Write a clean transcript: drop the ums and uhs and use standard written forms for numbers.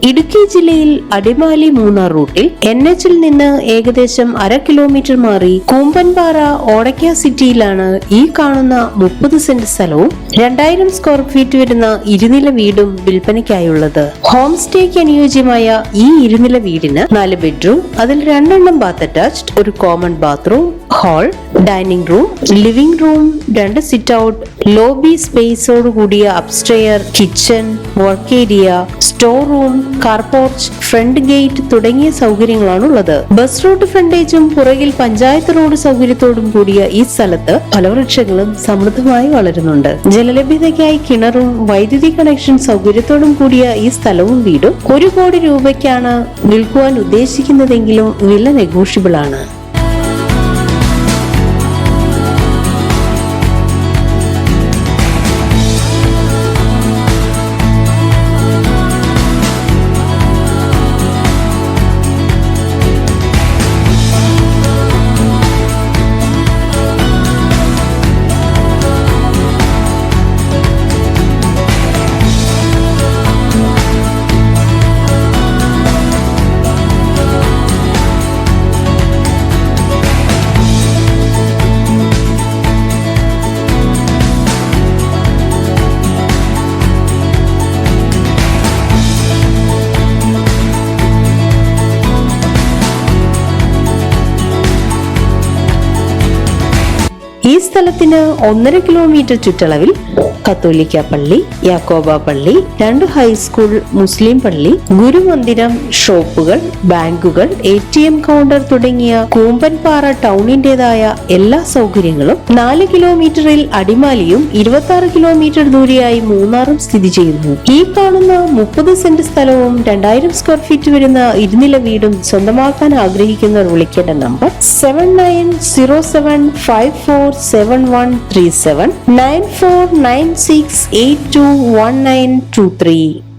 ഇടുക്കി ജില്ലയിൽ അടിമാലി മൂന്നാർ റൂട്ടിൽ NH-ൽ നിന്ന് ഏകദേശം 1/2 കിലോമീറ്റർ മാറി കൂമ്പൻപാറ ഓടയ്ക്ക സിറ്റിയിലാണ് ഈ കാണുന്ന 30 സെന്റ് സ്ഥലവും 2000 സ്ക്വയർ ഫീറ്റ് വരുന്ന ഇരുനില വീടും വിൽപ്പനയ്ക്കായുള്ളത്. ഹോം സ്റ്റേക്ക് അനുയോജ്യമായ ഈ ഇരുനില വീടിന് 4 ബെഡ്റൂം, അതിൽ 2 ബാത്ത് അറ്റാച്ച്ഡ്, ഒരു common bathroom, hall, dining room, living room, 2 sit out, lobby സ്പേസോട് കൂടിയ upstair, kitchen, work area, store room, car porch, front gate തുടങ്ങിയ സൗകര്യങ്ങളാണ് ഉള്ളത്. ബസ് റൂട്ട് ഫ്രണ്ടേജും പുറകിൽ പഞ്ചായത്ത് റോഡ് സൗകര്യത്തോടും കൂടിയ ഈ സ്ഥലത്ത് ഫലവൃക്ഷങ്ങളും സമൃദ്ധമായി വളരുന്നുണ്ട്. ജലലഭ്യതയ്ക്കായി കിണറും വൈദ്യുതി കണക്ഷൻ സൗകര്യത്തോടും കൂടിയ ഈ സ്ഥലവും വീടും 1 കോടി രൂപയ്ക്കാണ് വിൽക്കുവാൻ ഉദ്ദേശിക്കുന്നതെങ്കിലും വില നെഗോഷ്യബിൾ ആണ്. ഈ സ്ഥലത്തിന് 1.5 കിലോമീറ്റർ ചുറ്റളവിൽ കത്തോലിക്ക പള്ളി, യാക്കോബ പള്ളി, 2 ഹൈസ്കൂൾ, മുസ്ലിം പള്ളി, ഗുരുമന്ദിരം, ഷോപ്പുകൾ, ബാങ്കുകൾ, ATM കൗണ്ടർ തുടങ്ങിയ കൂമ്പൻപാറ ടൗണിന്റേതായ എല്ലാ സൗകര്യങ്ങളും 4 കിലോമീറ്ററിൽ അടിമാലിയും 26 കിലോമീറ്റർ ദൂരെയായി മൂന്നാറും സ്ഥിതി ചെയ്യുന്നു. ഈ കാണുന്ന 30 സെന്റ് സ്ഥലവും 2000 സ്ക്വയർ ഫീറ്റ് വരുന്ന ഇരുനില വീടും സ്വന്തമാക്കാൻ ആഗ്രഹിക്കുന്നവർ വിളിക്കേണ്ട നമ്പർ 7907547137 9496821923.